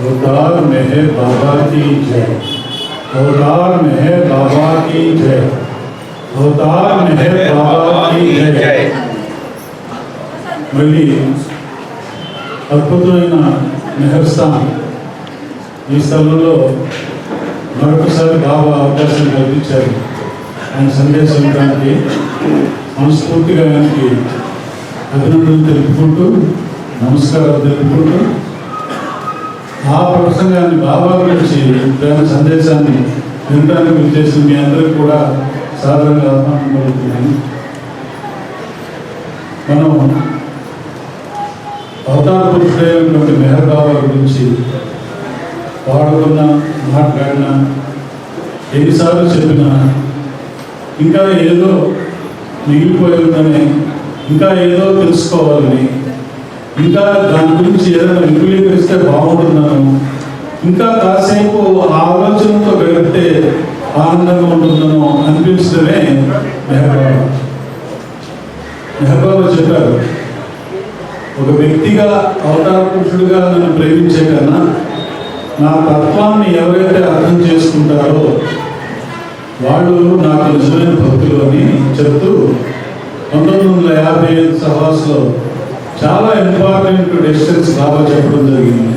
अवतार मेहर बाबा की जय, अवतार मेहर बाबा की जय, अवतार मेहर बाबा की जय। మళ్ళీ అద్భుతమైన మెహర్స్థాన్ ఈ స్థలంలో మరొకసారి బాబా అవకాశం కల్పించారు. ఆయన సందేశం ఇవ్వడానికి మనస్ఫూర్తిగా ఆయనకి అభినందనలు తెలుపుకుంటూ నమస్కారాలు తెలుపుకుంటూ ఆ ప్రసంగాన్ని బాబా గురించి ప్రేమ సందేశాన్ని వినడానికి విచ్చేసి మీ అందరికీ కూడా సాధారణంగా ఆహ్వానం కలుగుతున్నాను. మనం అవతార పురుషుడైనటువంటి మెహర్ బాబా గురించి పాడుకున్నా మాట్లాడినా ఎన్నిసార్లు చెప్పినా ఇంకా ఏదో మిగిలిపోయి ఉందని, ఇంకా ఏదో తెలుసుకోవాలని, ఇంకా దాని గురించి ఏదైనా విపులీకరిస్తే బాగుంటుందనో, ఇంకా కాసేపు ఆలోచనతో గడిపితే ఆనందంగా ఉంటుందనో అనిపించడమే మెహర్ బాబా. మెహర్ బాబా చెప్పారు, ఒక వ్యక్తిగా అవతార పురుషుడిగా నన్ను ప్రేమించే కన్నా నా తత్వాన్ని ఎవరైతే అర్థం చేసుకుంటారో వాళ్ళు నాకు నిజమైన భక్తులు అని చెప్తూ 1955 సభాస్లో చాలా ఇంపార్టెంట్ డెసిషన్స్ బాబా చెప్పడం జరిగింది.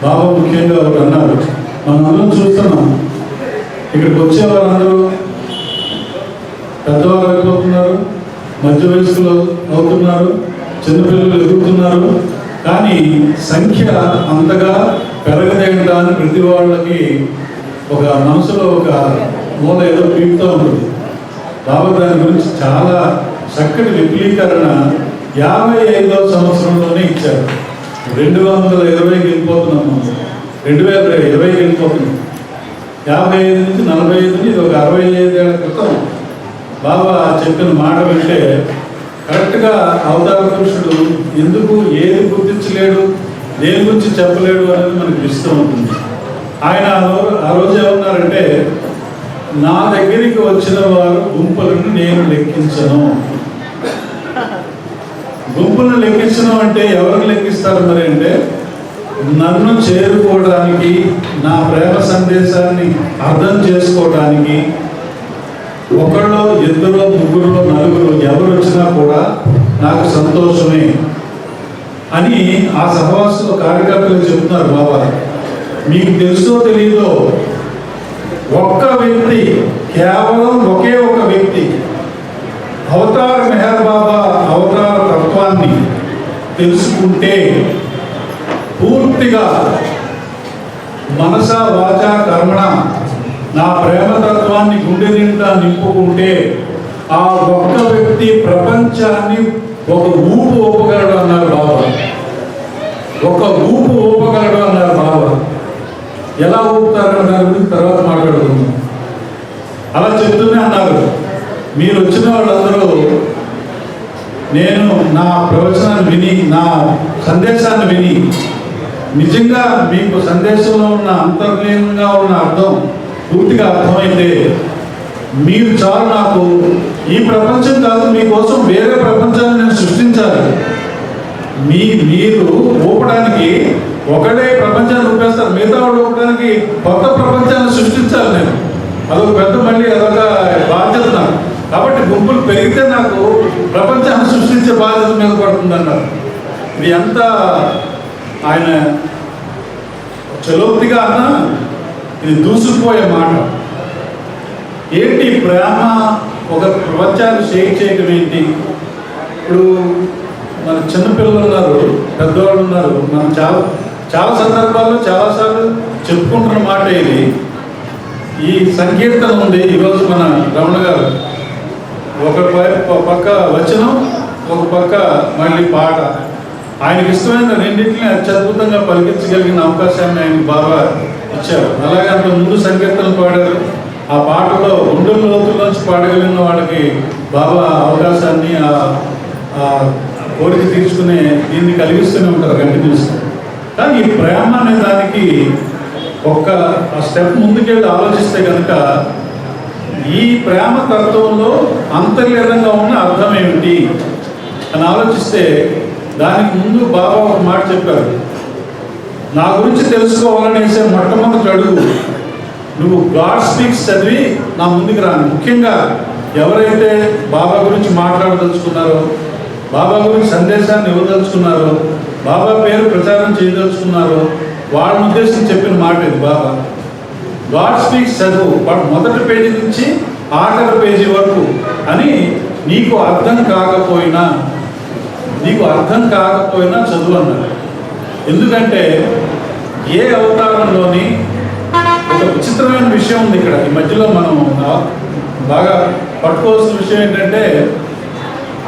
బాబా ముఖ్యంగా ఒకరు అన్నారు, మనందరం చూస్తున్నాం, ఇక్కడికి వచ్చే వారందరూ పెద్దవారు అయిపోతున్నారు, మధ్య వయస్కులు అవుతున్నారు, చిన్నపిల్లలు ఎదుగుతున్నారు, కానీ సంఖ్య అంతగా పెరగదేయడానికి ప్రతి వాళ్ళకి ఒక మనసులో ఒక మూల ఏదో పీకుతూ ఉంటుంది. బాబా దాని గురించి చాలా చక్కటి విపులీకరణ 55వ సంవత్సరంలోనే ఇచ్చారు. 220కి వెళ్ళిపోతున్నాము, 2020కి వెళ్ళిపోతున్నాం. 55 నుంచి 45 ఇది ఒక 65 ఏళ్ల క్రితం బాబా చెప్పిన మాట వింటే కరెక్ట్గా అవతార పురుషుడు ఎందుకు ఏది గుర్తించలేడు, దేని గురించి చెప్పలేడు అనేది మనకు ఇష్టం ఉంటుంది. ఆయన ఆ రోజు ఏమన్నారంటే, నా దగ్గరికి వచ్చిన వారు గుంపులను నేను లెక్కించను. గుంపులను లెక్కించడం అంటే ఎవరిని లెక్కిస్తారు మరి అంటే, నన్ను చేరుకోవడానికి, నా ప్రేమ సందేశాన్ని అర్థం చేసుకోవడానికి ఒకళ్ళు, ఇద్దరు, ముగ్గురు, నలుగురు ఎవరు వచ్చినా కూడా నాకు సంతోషమే అని ఆ సహవాసంలో కార్యకర్తలు చెప్తున్నారు. బాబా మీకు తెలుసో తెలీదో ఒక్క వ్యక్తి, కేవలం ఒకే ఒక వ్యక్తి అవతార మెహర్ బాబా అవతార తత్వాన్ని తెలుసుకుంటే పూర్తిగా మనస వాచ కర్మణ నా ప్రేమతత్వాన్ని గుండె నిండా నింపుకుంటే ఆ ఒక్క వ్యక్తి ప్రపంచాన్ని ఒక ఊపు ఊపగలడు అన్నారు బాబా. ఒక ఊపు ఊపగలడు అన్నారు బాబా. ఎలా ఊపుతారని దాని గురించి తర్వాత మాట్లాడుకుందాం. అలా చెప్తూనే అన్నారు, మీరు వచ్చిన వాళ్ళందరూ నేను నా ప్రవచనాన్ని విని, నా సందేశాన్ని విని నిజంగా మీకు సందేశంలో ఉన్న అంతర్లీనంగా ఉన్న అర్థం పూర్తిగా అర్థమైతే మీరు చాలు, నాకు ఈ ప్రపంచం కాదు, మీకోసం వేరే ప్రపంచాన్ని నేను సృష్టించాలి. మీరు ఊపడానికి ఒకటే ప్రపంచాన్ని ఊపేస్తారు, మిగతా వాళ్ళు ఊపడానికి కొత్త ప్రపంచాన్ని సృష్టించాలి నేను. అదొక పెద్ద మళ్ళీ అదొక బాధ్యత నాకు. కాబట్టి గుంపులు పెరిగితే నాకు ప్రపంచాన్ని సృష్టించే బాధ్యత మీద పడుతుంది అన్నారు. ఇది ఎంత ఆయన చలోక్తిగా అన్నా ఇది దూసుకుపోయే మాట. ఏంటి ప్రేమ ఒక ప్రపంచాన్ని షేక్ చేయడం ఏంటి? ఇప్పుడు మన చిన్నపిల్లలు ఉన్నారు, పెద్దవాళ్ళు ఉన్నారు. మనం చాలా సందర్భాల్లో చాలాసార్లు చెప్పుకుంటున్న మాట ఇది. ఈ సంకీర్తన ఉంది ఈరోజు మన రమణ గారు, ఒక పక్క వచనం, ఒక పక్క మళ్ళీ పాట. ఆయనకి ఇష్టమైన రెండింటిని అత్యద్భుతంగా పలికించగలిగిన అవకాశాన్ని ఆయనకు బాగా ఇచ్చారు. అలాగే అంత ముందు సంకీర్తనలు పాడారు. ఆ పాటలో గుండెల లోతుల్లోంచి పాడగలిగిన వాళ్ళకి బాబా అవకాశాన్ని, ఆ కోరిక తీర్చుకునే దీన్ని కలిగిస్తూనే ఉంటారు కంటిన్యూస్గా. కానీ ఈ ప్రేమ అనే దానికి ఒక్క స్టెప్ ముందుకెళ్ళి ఆలోచిస్తే కనుక ఈ ప్రేమ తత్వంలో అంతర్లీనంగా ఉన్న అర్థం ఏమిటి అని ఆలోచిస్తే దానికి ముందు బాబా ఒక మాట చెప్పారు. నా గురించి తెలుసుకోవాలనేసే మొట్టమొదటి అడుగు నువ్వు గాడ్ స్పీక్స్ చదివి నా ముందుకు రాను. ముఖ్యంగా ఎవరైతే బాబా గురించి మాట్లాడదలుచుకున్నారో, బాబా గురించి సందేశాన్ని ఇవ్వదలుచుకున్నారో, బాబా పేరు ప్రచారం చేయదలుచుకున్నారో వాళ్ళని ఉద్దేశించి చెప్పిన మాట ఇది. బాబా గాడ్ స్పీక్స్ చదువు, వాడు మొదటి పేజీ నుంచి ఆఖరి పేజీ వరకు అని నీకు అర్థం కాకపోయినా చదువు అన్నారు. ఎందుకంటే ఏ అవతారంలోని ఒక విచిత్రమైన విషయం ఉంది ఇక్కడ. ఈ మధ్యలో మనం బాగా పట్టుకోవాల్సిన విషయం ఏంటంటే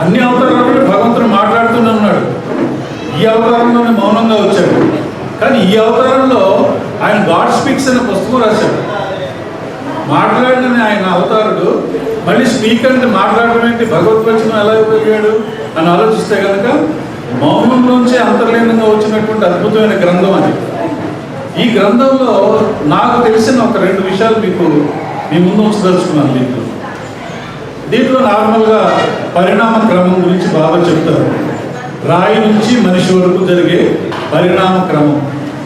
అన్ని అవతారాలలో భగవంతుడు మాట్లాడుతూనే ఉన్నాడు. ఈ అవతారంలోనే మౌనంగా వచ్చాడు. కానీ ఈ అవతారంలో ఆయన గాడ్ స్పీక్స్ అనే పుస్తకం రాశాడు. మాట్లాడిన ఆయన అవతారుడు మళ్ళీ స్పీక్ అంటే మాట్లాడడం ఏంటి, భగవద్వచనం ఎలా ఉపయోగాడు అని ఆలోచిస్తే కనుక మౌనంలోంచే అంతర్లీనంగా వచ్చినటువంటి అద్భుతమైన గ్రంథం అది. ఈ గ్రంథంలో నాకు తెలిసిన ఒక 2 విషయాలు మీకు మీ ముందు ఉంచదలుచుకున్నాను. దీంట్లో నార్మల్గా పరిణామ క్రమం గురించి బాగా చెప్తారు. రాయి నుంచి మనిషి వరకు జరిగే పరిణామ క్రమం,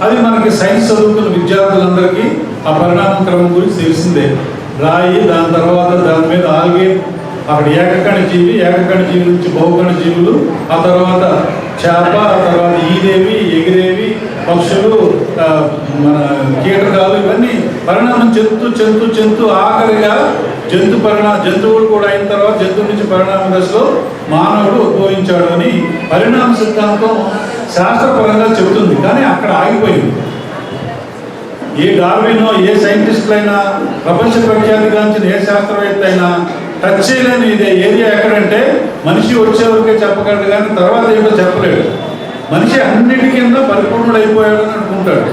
అది మనకి సైన్స్ చదువుతున్న విద్యార్థులందరికీ ఆ పరిణామ క్రమం గురించి తెలిసిందే. రాయి, దాని తర్వాత దాని మీద ఆల్గే, అక్కడ ఏకకణ జీవి నుంచి బహుకణ జీవులు, ఆ తర్వాత చేప, ఆ తర్వాత ఈదేవి, ఎగిరేవి, పక్షులు, మన కీటకాలు, ఇవన్నీ పరిణామం చెందుతూ ఆఖరిగా జంతువులు కూడా అయిన తర్వాత జంతువు నుంచి పరిణామ దశలో మానవుడు ఉద్భవించాడు అని పరిణామ సిద్ధాంతం శాస్త్రపరంగా చెబుతుంది. కానీ అక్కడ ఆగిపోయింది. ఏ డార్వినో, ఏ సైంటిస్టులైనా, ప్రపంచ ప్రఖ్యాతిగాంచిన ఏ శాస్త్రవేత్త అయినా టచ్ చేయలేని ఇదే ఏరియా ఎక్కడంటే మనిషి వచ్చేవరకే చెప్పగలడు, కానీ తర్వాత ఏంటో చెప్పలేడు. మనిషి అన్నిటి కింద పరిపూర్ణుడైపోయాడని అనుకుంటాడు.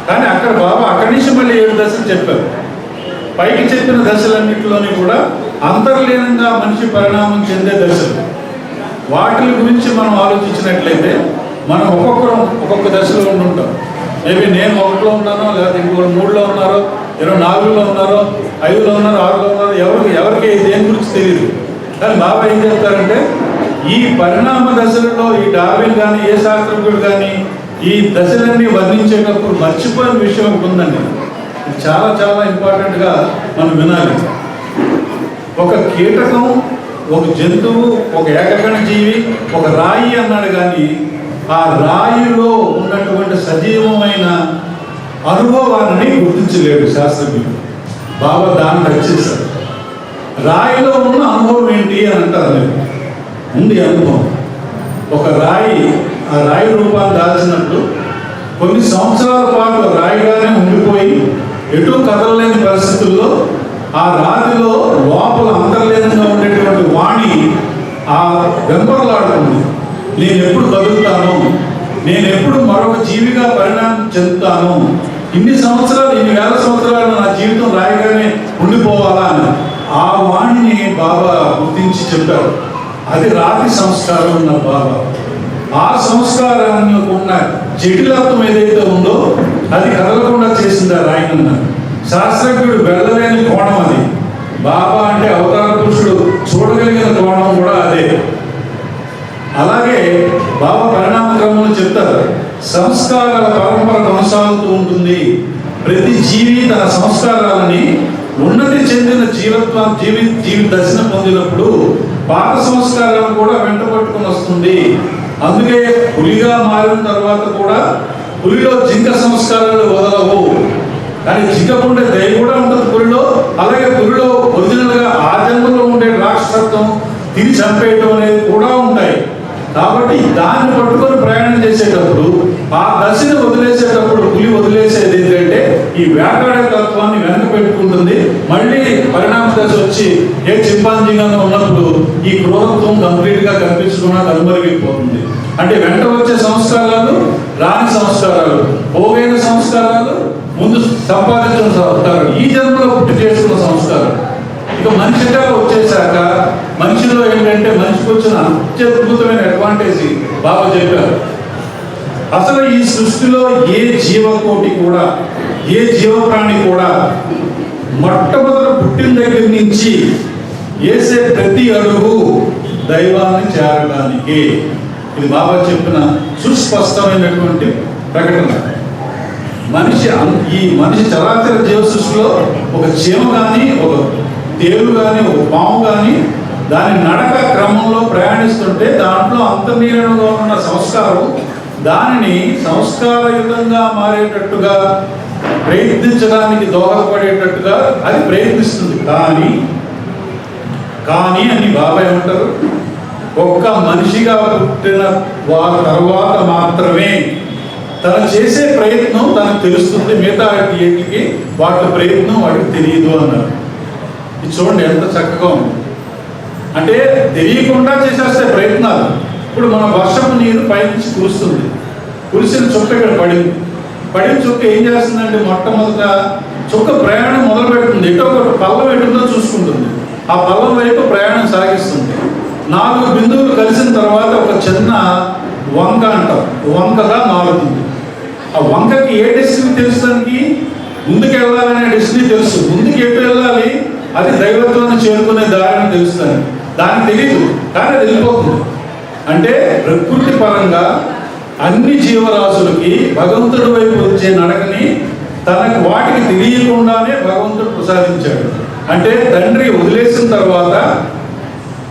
కానీ అక్కడ బాబా అక్కడి నుంచి మళ్ళీ 7 దశలు చెప్పారు. పైకి చెప్పిన దశలన్నింటిలోని కూడా అంతర్లీనంగా మనిషి పరిణామం చెందే దశలు. వాటి గురించి మనం ఆలోచించినట్లయితే మనం ఒక్కొక్క దశలో ఉండుంటాం. మేబీ నేను 1లో ఉన్నానో, లేదా ఇంకొకరు 3లో ఉన్నారో, 24లో ఉన్నారో, 5లో ఉన్నారో, 6లో ఉన్నారో, ఎవరికి దేని గురించి తెలియదు. కానీ బాబా ఏం చెప్తారంటే ఈ పరిణామ దశలలో ఈ డార్విన్ కానీ ఏ శాస్త్రజ్ఞుడు కానీ ఈ దశలన్నీ వర్ణించేటప్పుడు మర్చిపోయిన విషయం ఒకటి ఉందండి. ఇది చాలా చాలా ఇంపార్టెంట్గా మనం వినాలి. ఒక కీటకం, ఒక జంతువు, ఒక ఏకకణ జీవి, ఒక రాయి అన్నాడు. కానీ ఆ రాయిలో ఉన్నటువంటి సజీవమైన అనుభవాన్ని గుర్తించలేడు శాస్త్రజ్ఞుడు. బాబా దాన్ని రక్షిస్తాడు. రాయిలో ఉన్న అనుభవం ఏంటి అని అంటారు. ఉంది అనుభవం. ఒక రాయి ఆ రాయి రూపాన్ని దాల్చినప్పుడు కొన్ని సంవత్సరాల పాటు రాయిగానే ఉండిపోయి ఎటు కదలలేని పరిస్థితుల్లో ఆ రాతిలో లోపల అంతర్లీనంగా ఉండేటువంటి వాణి ఆ వెంపర్లాడుతుంది. నేను ఎప్పుడు కదులుతాను, నేను ఎప్పుడు మరొక జీవిగా పరిణామం చెందుతాను, ఇన్ని సంవత్సరాలు, ఇన్ని వేల సంవత్సరాలు నా జీవితం రాయిగానే ఉండిపోవాలా అని ఆ వాణిని బాబా గుర్తించి చెప్పారు. అది రాతి సంస్కారం ఉన్న బాబా. ఆ సంస్కారాన్ని ఉన్న జటిలత్వం ఏదైతే ఉందో అది కదలకుండా చేసింది ఆ రాయినన్నారు. శాస్త్రజ్ఞుడు వెళ్ళలేని కోణం అది. బాబా అంటే అవతార పురుషుడు చూడగలిగిన కోణం కూడా అదే. అలాగే బాబా పరిణామ క్రమంలో చెప్తారు, సంస్కారాల పరంపర కొనసాగుతూ ఉంటుంది. ప్రతి జీవి తన సంస్కారాలని ఉన్నతి చెందిన జీవి దర్శనం పొందినప్పుడు పాత సంస్కారాలను కూడా వెంట పట్టుకుని వస్తుంది. అందుకే పులిగా మారిన తర్వాత కూడా పులిలో జింక సంస్కారాలు వదలవు. కానీ జింకకుండే దయ కూడా ఉంటుంది పులిలో. అలాగే పులిలో ఒరిజినల్గా ఆ జన్మలో ఉండే రాక్షసత్వం, తిరిగి చంపేయటం అనేది కూడా ఉంటాయి. కాబట్టి దాన్ని పట్టుకొని ప్రయాణం చేసేటప్పుడు, ఆ దశను వదిలేసేటప్పుడు పులి వదిలేసేది ఏంటంటే ఈ వేటాడే తత్వాన్ని వెనక పెట్టుకుంటుంది. మళ్ళీ పరిణామ దశ వచ్చి ఏ చింపాంజీగా ఉన్నప్పుడు ఈ క్రూరత్వం కంప్లీట్గా కనిపించకుండా కనుమరుగైపోతుంది. అంటే వెంట వచ్చే సంస్కారాలు రాని సంస్కారాలు, పోగైన సంస్కారాలు, ముందు సంపాదించిన సంస్కారాలు, ఈ జన్మలో పుట్టి చేసుకున్న సంస్కారం. ఇక మనిషిగా వచ్చేసాక మనిషిలో ఏంటంటే మనిషికి వచ్చిన అత్యద్భుతమైన అడ్వాంటేజ్ బాబా చెప్పారు. అసలు ఈ సృష్టిలో ఏ జీవకోటి కూడా, ఏ జీవప్రాణి కూడా మొట్టమొదట పుట్టిన దగ్గర నుంచి వేసే ప్రతి అడుగు దైవాన్ని చేరడానికి. ఇది బాబా చెప్పిన సుస్పష్టమైనటువంటి ప్రకటన. ఈ మనిషి చరాచర జీవ సృష్టిలో ఒక చీమ కానీ, ఒక తేలు కానీ, ఒక పాము కానీ దాని నడక క్రమంలో ప్రయాణిస్తుంటే దాంట్లో అంతర్లీనంగా ఉన్న సంస్కారం దానిని సంస్కారయుతంగా మారేటట్టుగా ప్రయత్నించడానికి దోహదపడేటట్టుగా అది ప్రయత్నిస్తుంది. కానీ అని బాబా ఏమంటారు, ఒక్క మనిషిగా పుట్టిన వారి తర్వాత మాత్రమే తను చేసే ప్రయత్నం తనకు తెలుస్తుంది, మిగతా వాటికి వాటి ప్రయత్నం వాటికి తెలియదు అన్నారు. ఇది చూడండి ఎంత చక్కగా ఉంది. అంటే తెలియకుండా చేసేస్తే ప్రయత్నాలు. ఇప్పుడు మన వర్షపు నీరు పైనుంచి కురుస్తుంది, కురిసిన చుక్క ఇక్కడ పడిన చుక్క ఏం చేస్తుందంటే మొట్టమొదట చుక్క ప్రయాణం మొదలు పెడుతుంది, ఎటో ఒక పల్లం ఎటుందో చూసుకుంటుంది, ఆ పల్లం వైపు ప్రయాణం సాగిస్తుంది. 4 బిందువులు కలిసిన తర్వాత ఒక చిన్న వంక అంటాం, వంకగా మారుతుంది. ఆ వంకకి ఏ డెస్టినీ తెలుస్తానికి, ముందుకు వెళ్ళాలనే డెస్టినీ తెలుసు, ముందుకు ఎటు వెళ్ళాలి అది దైవత్వాన్ని చేరుకునే దారిని తెలుస్తాను, దానికి తెలియదు కానీ అది వెళ్ళిపోతుంది. అంటే ప్రకృతి పరంగా అన్ని జీవరాశులకి భగవంతుడి వైపు వచ్చే నడకని తనకు వాటికి తెలియకుండానే భగవంతుడు ప్రసాదించాడు. అంటే తండ్రి వదిలేసిన తర్వాత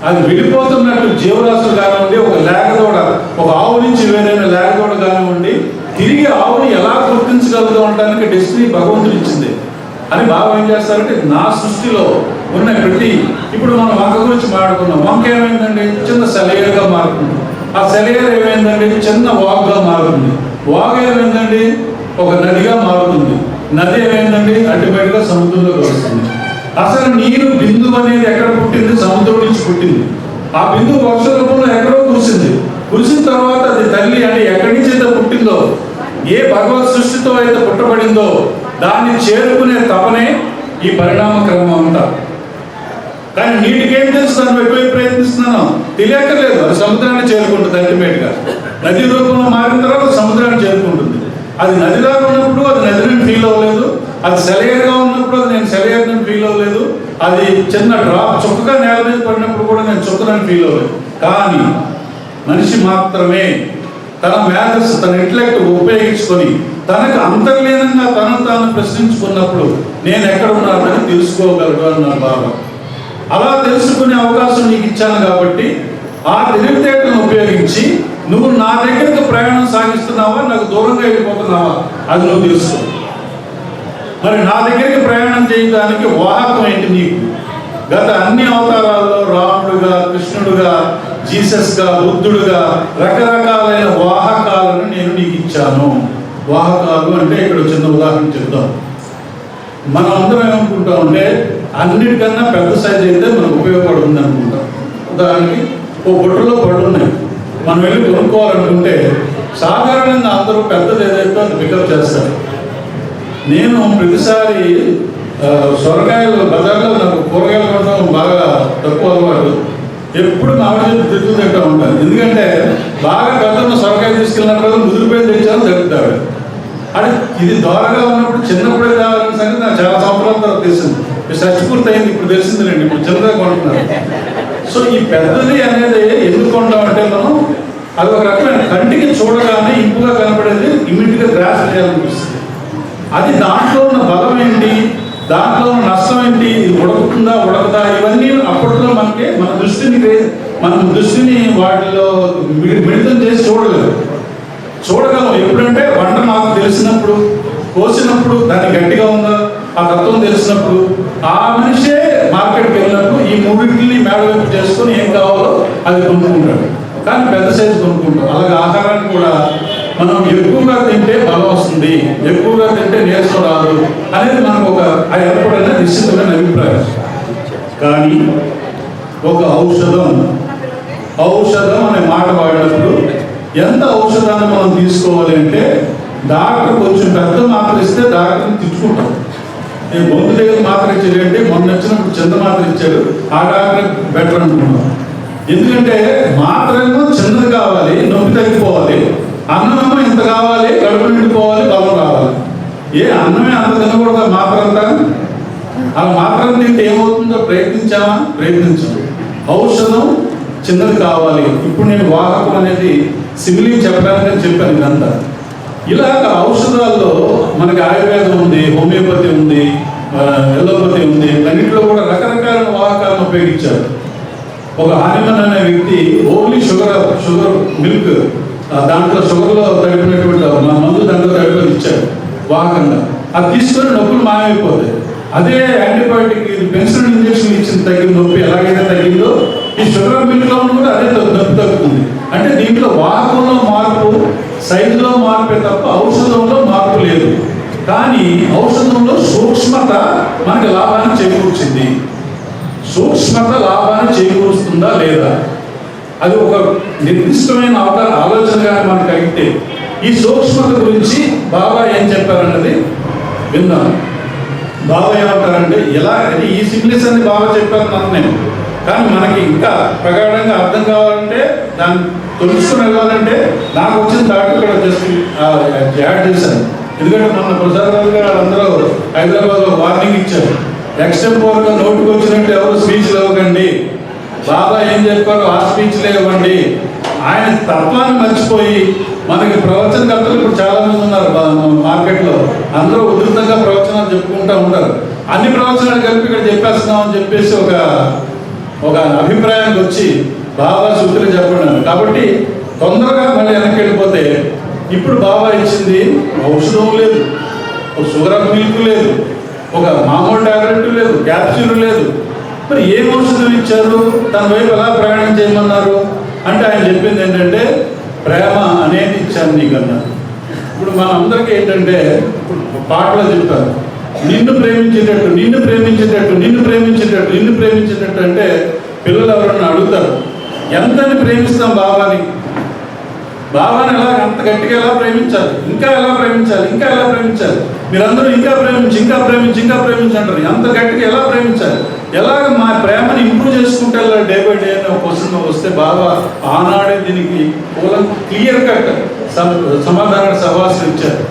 అది విడిపోతున్నట్టు జీవరాశులు కానివ్వండి, ఒక లేగదోడ, ఒక ఆవు నుంచి వేరైన లేగదోడ కానివ్వండి, తిరిగి ఆవుని ఎలా గుర్తించగలదు అనడానికి డెస్టినీ భగవంతుడు ఇచ్చింది అని బాగా ఏం చేస్తారంటే నా సృష్టిలో ఉన్న ప్రతి, ఇప్పుడు మనం వంక గురించి మాట్లాడుకున్నాం, వంక ఏమైందండి చిన్న సెలయేరుగా మారుతుంది, ఆ సెలయేరు ఏమైందండి చిన్న వాగుగా మారుతుంది, వాగు ఏమైందండి ఒక నదిగా మారుతుంది, నది ఏమైందండి అల్టిమేట్గా సముద్రంలోకి వస్తుంది. అసలు నీరు బిందువు అనేది ఎక్కడ పుట్టింది, సముద్రం నుంచి పుట్టింది. ఆ బిందువు వర్ష రూపంలో ఎక్కడో కురిసిన తర్వాత అది తల్లి అంటే ఎక్కడి నుంచి అయితే పుట్టిందో, ఏ భగవత్ సృష్టితో అయితే పుట్టబడిందో దాన్ని చేరుకునే తపనే ఈ పరిణామ క్రమం అంతా. కానీ నీటికి ఏం తెలుసు, దాన్ని ఎక్కువైపు ప్రయత్నిస్తున్నాను తెలియక్కర్లేదు, అది సముద్రాన్ని చేరుకుంటుంది అల్టిమేట్గా. నది రూపంలో మారిన తర్వాత సముద్రాన్ని చేరుకుంటుంది. అది నదిలాగా ఉన్నప్పుడు అది నదిని ఫీల్ అవ్వలేదు, అది సెలయేరుగా ఉన్నప్పుడు అది నేను సెలయేరుని ఫీల్ అవ్వలేదు, అది చిన్న డ్రాప్ చుక్కగా నేల మీద పడినప్పుడు కూడా నేను చుక్కదని ఫీల్ అవ్వలేదు. కానీ మనిషి మాత్రమే తన మేధస్సు, తన ఇంటలెక్ట్ ఉపయోగించుకొని తనకు అంతర్లీనంగా తనను తాను ప్రశ్నించుకున్నప్పుడు నేను ఎక్కడ ఉన్నానని తెలుసుకోగలడు అన్నారు బాబా. అలా తెలుసుకునే అవకాశం నీకు ఇచ్చాను కాబట్టి ఆ తెలివితేటలను ఉపయోగించి నువ్వు నా దగ్గరకు ప్రయాణం సాగిస్తున్నావా, నాకు దూరంగా వెళ్ళిపోతున్నావా అది నువ్వు తెలుసుకో. మరి నా దగ్గరికి ప్రయాణం చేయడానికి వాహకం ఏంటి నీకు? గత అన్ని అవతారాల్లో రాముడుగా, కృష్ణుడుగా, జీసస్గా, బుద్ధుడుగా రకరకాలైన వాహకాలను నేను నీకు ఇచ్చాను. వాహకాలు అంటే ఇక్కడ చిన్న ఉదాహరణ చెప్తాం. మనం అందరం ఏమనుకుంటాం అంటే అన్నిటికన్నా పెద్ద సైజు అయితే మనకు ఉపయోగపడుతుంది అనుకుంటాం. ఉదాహరణకి ఓ బొట్టులో పళ్ళు ఉన్నాయి, మనం వెళ్ళి కొనుక్కోవాలనుకుంటే సాధారణంగా అందరూ పెద్దది ఏదైతే అది పికప్ చేస్తారు. నేను ప్రతిసారి సొరకాయలు బజార్లో నాకు కూరగాయలు కొనడం బాగా తక్కువ అలవాటు. ఎప్పుడు మామిడి చెట్టు తిరుగుతూ తింటూ ఉంటాను. ఎందుకంటే బాగా పెద్దన్న సొరకాయ తీసుకెళ్ళినప్పుడు ముదిరిపోయి తెచ్చాను జరుగుతాడు. అది ఇది దూరంగా ఉన్నప్పుడు చిన్నప్పుడే కావాలని సంగతి నాకు చాలా సంవత్సరాల తర్వాత తెలిసింది. షష్టి అయింది, ఇప్పుడు తెలిసిందిలేండి, ఇప్పుడు చిన్నగా కొంటున్నాను. సో ఈ పెద్దది అనేది ఎందుకు కొంటామంటే మనం అది ఒక రకమైన కంటికి చూడగానే ఇంపుగా కనపడేది ఇమ్మీడియట్గా గ్రాస్ చేయాలనిపిస్తుంది. అది దాంట్లో ఉన్న బలం ఏంటి, దాంట్లో ఉన్న నష్టం ఏంటి, ఇది ఉడకుతుందా ఉడకదా, ఇవన్నీ అప్పట్లో మనకి మన దృష్టిని వాటిలో మిళితం చేసి చూడగలం. ఎప్పుడంటే వంట నాకు తెలిసినప్పుడు, కోసినప్పుడు దాన్ని గట్టిగా ఉందా ఆ తత్వం తెలిసినప్పుడు, ఆ మనిషే మార్కెట్కి వెళ్ళినప్పుడు ఈ మూడింటిని మేడవైపు చేసుకొని ఏం కావాలో అది కొనుక్కుంటాడు. కానీ పెద్ద సైజు కొనుక్కుంటాం. అలాగే ఆహారాన్ని కూడా మనం ఎక్కువగా తింటే బలం వస్తుంది, ఎక్కువగా తింటే నీరసం రాదు అనేది మనకు ఒక ఎప్పుడైనా నిశ్చితమైన అభిప్రాయం. కానీ ఒక ఔషధం అనే మాట వాడినప్పుడు ఎంత ఔషధాన్ని మనం తీసుకోవాలి అంటే డాక్టర్ కొంచెం పెద్ద మాత్ర ఇస్తే డాక్టర్ని తిట్టుకుంటాం. నేను బొంగు దగ్గర మాత్ర ఇచ్చాడంటే మొన్న వచ్చినప్పుడు చిన్న మాత్ర ఇచ్చాడు, ఆ డాక్టర్ బెటర్ అనుకున్నాం. ఎందుకంటే మాత్రమేమో చిన్నది కావాలి, నొప్పి తగ్గిపోవాలి, అన్నమేమో ఇంత కావాలి, కడుపు నిండిపోవాలి, బలం రావాలి. అన్నమే అంత తినకూడదు మాత్ర అంతా. అలా మాత్రం తింటే ఏమవుతుందో ప్రయత్నించాము. ఔషధం చిన్నది కావాలి. ఇప్పుడు నేను వాహకం అనేది సిమిలీ చెప్పడానికి చెప్పాను. ఇదంతా ఇలాగ ఔషధాల్లో మనకి ఆయుర్వేదం ఉంది, హోమియోపతి ఉంది, ఎలోపతి ఉంది. అన్నింటిలో కూడా రకరకాల వాహకాలను ఉపయోగించారు. ఒక హానిమన్ అనే వ్యక్తి ఓన్లీ షుగర్ మిల్క్, దాంట్లో షుగర్లో తడిపినటువంటి మందు దాంట్లో తడిపి ఇచ్చారు వాహకంగా. అది తీసుకొని నొప్పులు మాయమైపోతాయి. అదే యాంటీబయాటిక్ పెన్సిలిన్ ఇంజక్షన్ ఇచ్చిన తగ్గిన నొప్పి ఎలాగైతే తగ్గిందో ఈ షుగర్ మిల్క్లో కూడా అదే నొప్పి తగ్గుతుంది. అంటే దీంట్లో వాహకంలో మార్పు, సైజులో మార్పే తప్ప ఔషధంలో మార్పు లేదు. కానీ ఔషధంలో సూక్ష్మత మనకి లాభాన్ని చేకూర్చింది. సూక్ష్మత లాభాన్ని చేకూరుస్తుందా లేదా, అది ఒక నిర్దిష్టమైన ఆలోచనగా మనకు కలిగితే ఈ సూక్ష్మత గురించి బాబా ఏం చెప్పారన్నది విందాం. బాబా ఏమంటారంటే, ఎలా అంటే ఈ సింప్లిస్ అని బాబా చెప్పారు నేను, కానీ మనకి ఇంకా ప్రగాఢంగా అర్థం కావాలంటే, దాన్ని తెలుసుకుని వెళ్ళాలంటే నాకు వచ్చిన దాటి ఇక్కడ జస్ట్ యాడ్ చేశాను. ఎందుకంటే మొన్న ప్రసాద్ రావు గారు అందరూ హైదరాబాద్లో వార్నింగ్ ఇచ్చారు, ఎక్స్టెంపోర్గా నోటుకు వచ్చినట్టు ఎవరు స్పీచ్లు ఇవ్వకండి. బాబా ఏం చెప్పారో ఆ స్పీచ్లే ఇవ్వండి. ఆయన తత్వాన్ని మర్చిపోయి మనకి ప్రవచనకర్తలు ఇప్పుడు చాలా మంది ఉన్నారు మార్కెట్లో, అందరూ ఉధృతంగా ప్రవచనాలు చెప్పుకుంటూ ఉంటారు. అన్ని ప్రవచనాలు కలిపి ఇక్కడ చెప్పేస్తున్నాం అని చెప్పేసి ఒక అభిప్రాయానికి వచ్చి బాబా సూత్రులు చెప్పడం. కాబట్టి తొందరగా మళ్ళీ వెనక్కి వెళ్ళిపోతే, ఇప్పుడు బాబా ఇచ్చింది ఔషధం లేదు, ఒక షుగర్ మిల్క్ లేదు, ఒక మామూలు టాబ్లెట్ లేదు, క్యాప్సూల్ లేదు. మరి ఏం ఔషధం ఇచ్చారు, దాని వైపు ఎలా ప్రయాణం చేయమన్నారు అంటే ఆయన చెప్పింది ఏంటంటే, ప్రేమ అనేది ఇచ్చాను నీకన్నా. ఇప్పుడు మనందరికీ ఏంటంటే, పాటలో చెప్తారు, నిన్ను ప్రేమించేటట్టు, నిన్ను ప్రేమించేటట్టు, నిన్ను ప్రేమించేటట్టు, నిన్ను ప్రేమించేటట్టు అంటే పిల్లలు ఎవరన్నా అడుగుతారు, ఎంతని ప్రేమిస్తాం బాబాని, బాబాని ఎలా అంత గట్టిగా ఎలా ప్రేమించాలి, ఇంకా ఎలా ప్రేమించాలి, ఇంకా ఎలా ప్రేమించాలి, మీరందరూ ఇంకా ప్రేమించి ఇంకా ప్రేమించి ఇంకా ప్రేమించి అంటారు. అంత గట్టిగా ఎలా ప్రేమించాలి, ఎలాగ మా ప్రేమని ఇంప్రూవ్ చేసుకుంటే డే బై డే అనే ఒక క్వశ్చన్ వస్తే బాబా ఆనాడే దీనికి క్లియర్ కట్ సమాధాన సహవాసం ఇచ్చారు.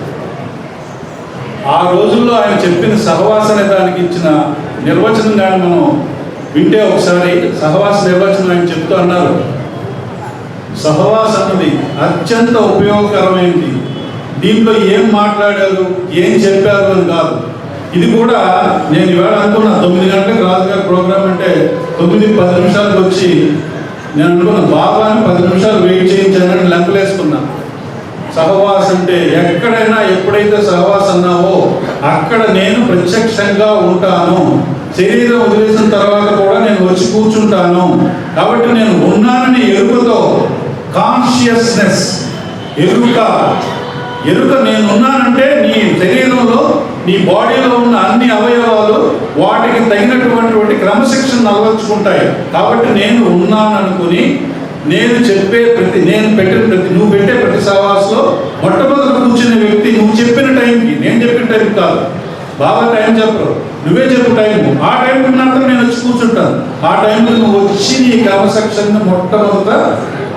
ఆ రోజుల్లో ఆయన చెప్పిన సహవాస అనే దానికి ఇచ్చిన నిర్వచనం కానీ మనం వింటే ఒకసారి సహవాస నిర్వచనం ఆయన చెప్తూ అన్నారు, సహవాస అన్నది అత్యంత ఉపయోగకరమైనది. దీంట్లో ఏం మాట్లాడారు, ఏం చెప్పారు అని కాదు. ఇది కూడా నేను ఇవాళ అనుకున్నా 9 గంటలకు రాజుగారి ప్రోగ్రామ్ అంటే 9:10 నిమిషాలకు వచ్చి నేను అనుకున్నా బాబాని 10 నిమిషాలు వెయిట్ చేయించానని లెంపలేసుకున్నా. సహవాస అంటే ఎక్కడైనా ఎప్పుడైతే సహవాస అన్నావో అక్కడ నేను ప్రత్యక్షంగా ఉంటాను, శరీరం వదిలేసిన తర్వాత కూడా నేను వచ్చి కూర్చుంటాను. కాబట్టి నేను ఉన్నానని ఎరుకతో, కాన్షియస్నెస్, ఎరుక నేను ఉన్నానంటే నీ శరీరంలో, నీ బాడీలో ఉన్న అన్ని అవయవాలు వాటికి తగినటువంటి క్రమశిక్షణ అలవర్చుకుంటాయి. కాబట్టి నేను ఉన్నాననుకుని నేను చెప్పే నేను నువ్వు పెట్టే ప్రతి సహవాసంలో మొట్టమొదటి కూర్చునే వ్యక్తి నువ్వు చెప్పిన టైంకి, నేను చెప్పిన టైం కాదు. బాగా టైం చెప్పరు, నువ్వే చెప్పు టైం. ఆ టైంకి ఉన్నంత నేను వచ్చి కూర్చుంటాను. ఆ టైంలో నువ్వు వచ్చి నీ క్రమశిక్షణ మొట్టమొదట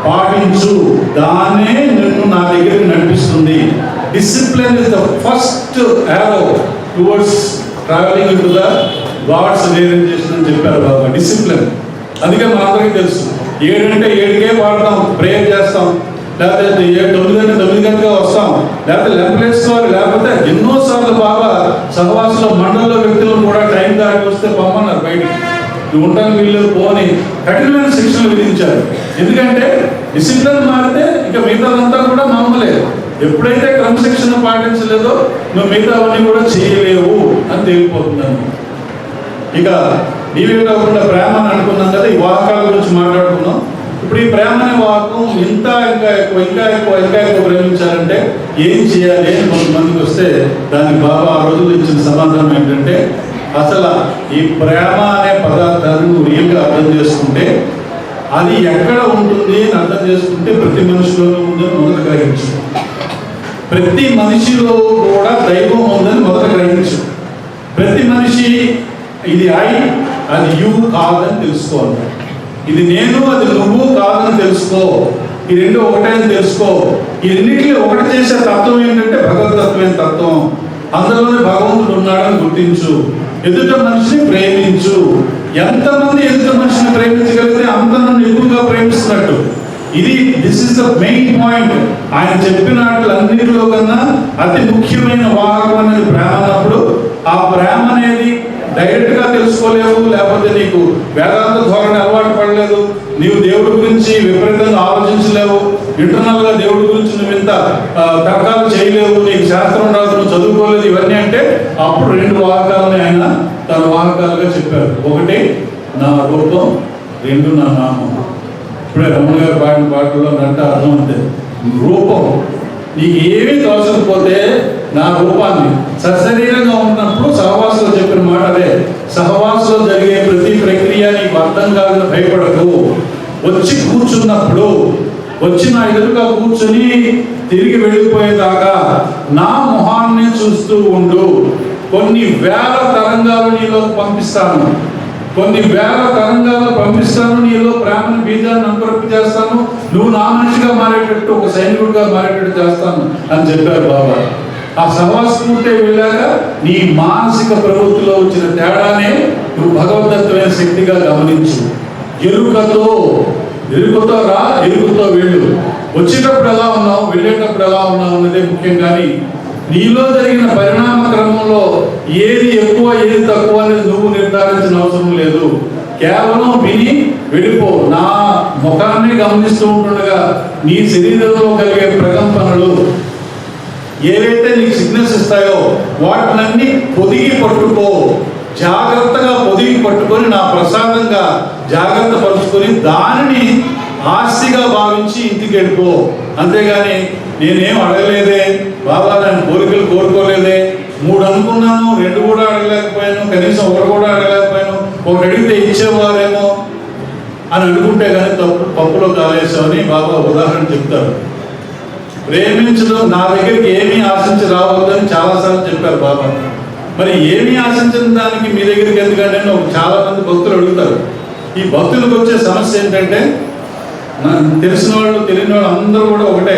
పాటించు, దాన్నే నిన్ను నా దగ్గరికి నడిపిస్తుంది. Discipline is the first arrow towards travelling into the God's realisation అని చెప్పారు బాబా. డిసిప్లిన్ అందుకే మనందరికీ తెలుసు, 7 అంటే 7కే పాడతాం, ప్రేయర్ చేస్తాం, లేకపోతే 9 అంటే 9 గంటగా వస్తాం, లేకపోతే లెంపలేసుకోవాలి. లేకపోతే ఎన్నోసార్లు బాబా సహవాసంలో మండలంలో వ్యక్తులను కూడా టైం దాటి వస్తే పొమ్మన్నారు బయటికి, నువ్వు ఉంటాను వీళ్ళు పోని కఠినమైన శిక్షణలు విధించారు. ఎందుకంటే డిసిప్లిన్ మారితే ఇక మిగతాదంతా కూడా మామూలే. ఎప్పుడైతే క్రమశిక్షణ పాటించలేదో నువ్వు మిగతావన్నీ కూడా చేయలేవు అని తేలిపోతున్నాను. ఇక నీవే కాకుండా ప్రేమ అని అనుకున్నాం కదా, ఈ వాహకాల గురించి మాట్లాడుకున్నాం. ఇప్పుడు ఈ ప్రేమ అనే వాహకం ఇంకా ఎక్కువ ప్రేమించాలంటే ఏం చేయాలి అని కొంతమందికి వస్తే దానికి బాబా ఆ రోజులు ఇచ్చిన సమాధానం ఏంటంటే, అసలు ఈ ప్రేమ అనే పదార్థాన్ని రియల్గా అర్థం చేసుకుంటే అది ఎక్కడ ఉంటుంది అని అర్థం చేసుకుంటే ప్రతి మనిషిలోనూ ఉందని మొదట గ్రహించు. ప్రతి మనిషిలో కూడా దైవం ఉందని మొదట గ్రహించు. ప్రతి మనిషి ఇది అది యు కాదని తెలుసుకోవాలి. ఇది నేను, అది నువ్వు కాదని తెలుసుకో. ఈ రెండు ఒకటే అని తెలుసుకో. ఈ రెండింటిని ఒకటి చేసే తత్వం ఏంటంటే భగవతత్వమైన తత్వం. అందులోనే భగవంతుడు ఉన్నాడని గుర్తించు. ఎదుట మనిషిని ప్రేమించు. ఎంతమంది ఎదుట మనిషిని ప్రేమించగలిగితే అంత నన్ను ఎక్కువగా ప్రేమిస్తున్నట్టు. This is the main point. ఆయన చెప్పినట్లన్నిటిలో కన్నా అతి ముఖ్యమైన వాహకం అనేది ప్రేమ అన్నప్పుడు, ఆ ప్రేమ అనేది డైరెక్ట్ గా తెలుసుకోలేవు, లేకపోతే నీకు వేదాంత ధోరణి అలవాటు పడలేదు, నీవు దేవుడి గురించి విపరీతంగా ఆలోచించలేవు, ఇంటర్నల్ గా దేవుడి గురించి నువ్వు ఇంత తర్కాలు చేయలేవు, నీకు శాస్త్రం రాదు, నువ్వు చదువుకోలేదు, ఇవన్నీ అంటే అప్పుడు 2 వాహకాలని ఆయన తన వాహకాలుగా చెప్పారు. ఒకటి నా రూపం, 2 నా నామం. ఇప్పుడే రమణ గారు పాడిన పాటల్లో అంటే అర్థం అంతే. రూపం నీకు ఏమీ తోచకపోతే నా రూపాన్ని సశరీరంగా ఉన్నప్పుడు సహవాసంలో చెప్పిన మాట అదే. సహవాసంలో జరిగే ప్రతి ప్రక్రియ నీకు అర్థం కాదని భయపడకు. వచ్చి కూర్చున్నప్పుడు, వచ్చి నా ఎదురుగా కూర్చొని తిరిగి వెళ్ళిపోయేదాకా నా మొహాన్ని చూస్తూ ఉండు. కొన్ని వేల తరంగాలు నీలో పంపిస్తాను, కొన్ని వేల తరంగాలు పంపిస్తాను, నీలో ప్రేమను బీజాన్ని అంకురపు చేస్తాను, నువ్వు నా మనిషిగా మారేటట్టు, ఒక సైనికుడిగా మారేటట్టు చేస్తాను అని చెప్పారు బాబా. ఆ సహవాసమూర్తి వెళ్ళాక నీ మానసిక ప్రవృత్తిలో వచ్చిన తేడానే నువ్వు భగవద్దత్తమైన శక్తిగా గమనించు. ఎరుకతో రా, ఎరుకుతో వెళ్ళు. వచ్చేటప్పుడు ఎలా ఉన్నావు, వెళ్ళేటప్పుడు ఎలా ఉన్నావు అన్నదే ముఖ్యం. కానీ నీలో జరిగిన పరిణామ క్రమంలో ఏది ఎక్కువ ఏది తక్కువ అనేది నువ్వు నిర్ధారించిన అవసరం లేదు. కేవలం విని వెళ్ళిపో. నా ముఖాన్ని గమనిస్తూ ఉంటుండగా నీ శరీరంలో కలిగే ప్రకంపనలు ఏవైతే నీకు సిగ్నల్స్ ఇస్తాయో వాటినన్నీ పొదిగి పట్టుకో. జాగ్రత్తగా పొదిగి పట్టుకొని నా ప్రసాదంగా జాగ్రత్త పరుచుకొని దానిని ఆస్తిగా భావించి ఇంటికి వెళ్ళిపో. అంతేగాని నేనేం అడగలేదే బాబా, నేను కోరికలు కోరుకోలేదే, 3 అనుకున్నాను, 2 కూడా అడగలేకపోయాను, కనీసం 1 కూడా అడగలేకపోయాను, 1 అడిగితే ఇచ్చేవారేమో అని అనుకుంటే కానీ పప్పులో కాలేసామని బాబా ఉదాహరణ చెప్తారు. ప్రేమించడం, నా దగ్గరికి ఏమీ ఆశించి రావద్దని చాలాసార్లు చెప్పారు బాబా. మరి ఏమీ ఆశించిన దానికి మీ దగ్గరికి ఎందుకంటే చాలా మంది భక్తులు అడుగుతారు. ఈ భక్తులకు వచ్చే సమస్య ఏంటంటే, తెలిసిన వాళ్ళు తెలియని వాళ్ళు అందరూ కూడా ఒకటే,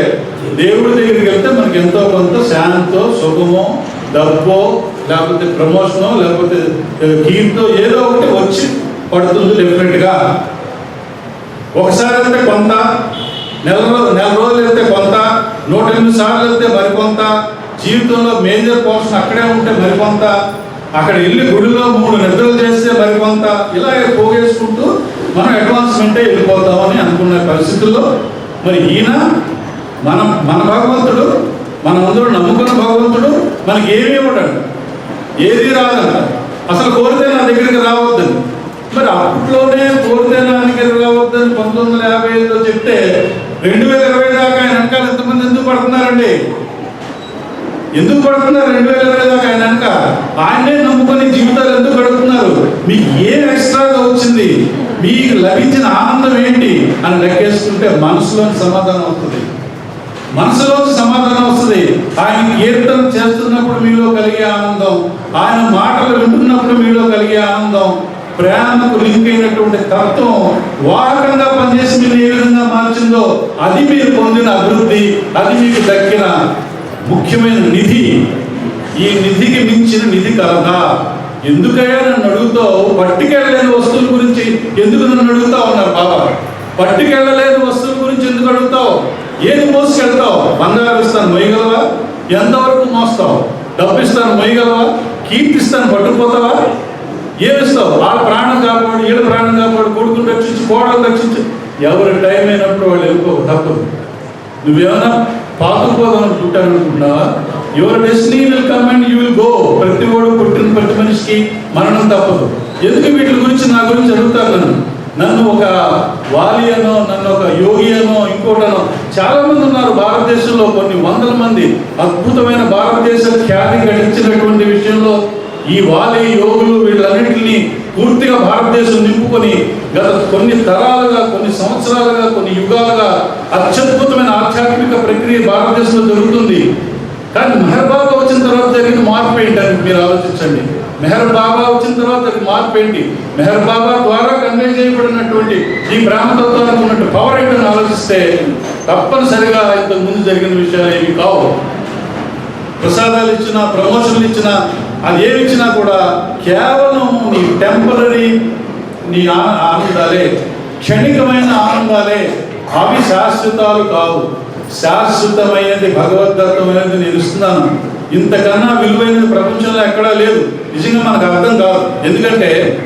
దేవుడి దగ్గరికి వెళ్తే మనకి ఎంతో కొంత శాంతో, సుఖమో, డబ్బో, లేకపోతే ప్రమోషనో, లేకపోతే కీర్తో ఏదో ఒకటి వచ్చి పడుతుంది డెఫినెట్గా. ఒకసారి వెళ్తే కొంత, నెల రోజులు వెళ్తే కొంత, 108 సార్లు వెళ్తే మరికొంత, జీవితంలో మేజర్ పోర్షన్ అక్కడే ఉంటే మరికొంత, అక్కడ వెళ్ళి గుడిలో 3 నిద్రలు చేస్తే మరికొంత, ఇలా పోగేసుకుంటూ మనం అడ్వాన్స్మెంటే వెళ్ళిపోతామని అనుకునే పరిస్థితుల్లో మరి ఈయన మన భగవంతుడు, మనమందరూ నమ్ముకున్న భగవంతుడు మనకి ఏమీ ఇవ్వడండి, ఏది రాదంట. అసలు కోరితే నా దగ్గరికి రావద్దని. మరి అప్పట్లోనే కోరితే నా దగ్గరికి రావద్దని 1955లో చెప్తే 2020 దాకా ఆయన వెనకాల ఎంతమంది ఎందుకు పడుతున్నారండి? ఎందుకు పడుతున్నారు 2020 దాకా ఆయన వెనక? ఆయనే నమ్ముకొని జీవితాలు ఎందుకు గడుపుతున్నారు? మీకు ఏం ఎక్స్ట్రాగా వచ్చింది, మీకు లభించిన ఆనందం ఏంటి అని లెక్కేసుకుంటే మనసులోని సమాధానం వస్తుంది. మనసులోని సమాధానం వస్తుంది. ఆయన కీర్తన చేస్తున్నప్పుడు మీలో కలిగే ఆనందం, ఆయన మాటలు వింటున్నప్పుడు మీలో కలిగే ఆనందం, ప్రేమకు లింక్ అయినటువంటి తత్వం వాహకంగా పనిచేసి మీరు ఏ విధంగా మార్చిందో అది మీరు పొందిన అభివృద్ధి, అది మీకు దక్కిన ముఖ్యమైన నిధి. ఈ నిధికి మించిన నిధి కలదా? ఎందుకయ్యా నన్ను అడుగుతావు? పట్టుకెళ్ళలేని వస్తువుల గురించి ఎందుకు నన్ను అడుగుతావు అన్నారు బాబా. పట్టుకెళ్ళలేని వస్తువుల గురించి ఎందుకు అడుగుతావు? ఏది మోసుకెళ్తావు? బంగారం ఇస్తాను మొయ్యగలవా? ఎంతవరకు మోస్తావు? డబ్బు ఇస్తాను మొయ్యగలవా? కీర్తిస్తాను పట్టుకుపోతావా? ఏమిస్తావు? వాళ్ళ ప్రాణం కాపాడు, వీళ్ళ ప్రాణం కాపాడు, కొడుకుని రక్షించి, కోడలు రక్షించి, ఎవరి టైం అయినప్పుడు వాళ్ళు వెళ్ళిపోవు, తప్పదు. నువ్వేమైనా పాతుకుపోదామని పుట్టాలనుకుంటున్నావా? Your destiny will come and you will go. ప్రతి వాడు పుట్టిన ప్రతి మనిషికి మరణం తప్పదు. ఎందుకు వీటి గురించి నా గురించి అడుగుతారు? నన్ను ఒక వాలి అనో, నన్ను ఒక యోగి అనో, ఇంకోటనో చాలా మంది ఉన్నారు భారతదేశంలో. కొన్ని 100 మంది అద్భుతమైన భారతదేశ ఖ్యాతి గడించినటువంటి విషయంలో ఈ వాలి యోగులు వీళ్ళన్నింటినీ పూర్తిగా భారతదేశం నింపుకొని గత కొన్ని తరాలుగా, కొన్ని సంవత్సరాలుగా, కొన్ని యుగాలుగా అత్యద్భుతమైన ఆధ్యాత్మిక ప్రక్రియ భారతదేశంలో జరుగుతుంది. కానీ మెహర్ బాబా వచ్చిన తర్వాత జరిగిన మార్పు ఏంటని మీరు ఆలోచించండి. మెహర్ బాబా వచ్చిన తర్వాత జరిగిన మార్పు ఏంటి? మెహర్ బాబా ద్వారా కన్వే చేయబడినటువంటి ఈ బ్రహ్మతత్వానికి ఉన్నట్టు పవర్ ఏంటని ఆలోచిస్తే తప్పనిసరిగా ఇంతకు ముందు జరిగిన విషయాలు ఏమి కావు. ప్రసాదాలు ఇచ్చినా, ప్రమోషన్లు ఇచ్చినా, అది ఏమి ఇచ్చినా కూడా కేవలం నీ టెంపరీ, నీ ఆనందాలే, క్షణికమైన ఆనందాలే. అవి శాశ్వతాలు కావు. శాశ్వతమైనది భగవద్దత్తమైనది నేను ఇస్తున్నాను. ఇంతకన్నా విలువైనది ప్రపంచంలో ఎక్కడా లేదు. నిజంగా మనకు అర్థం కాదు. ఎందుకంటే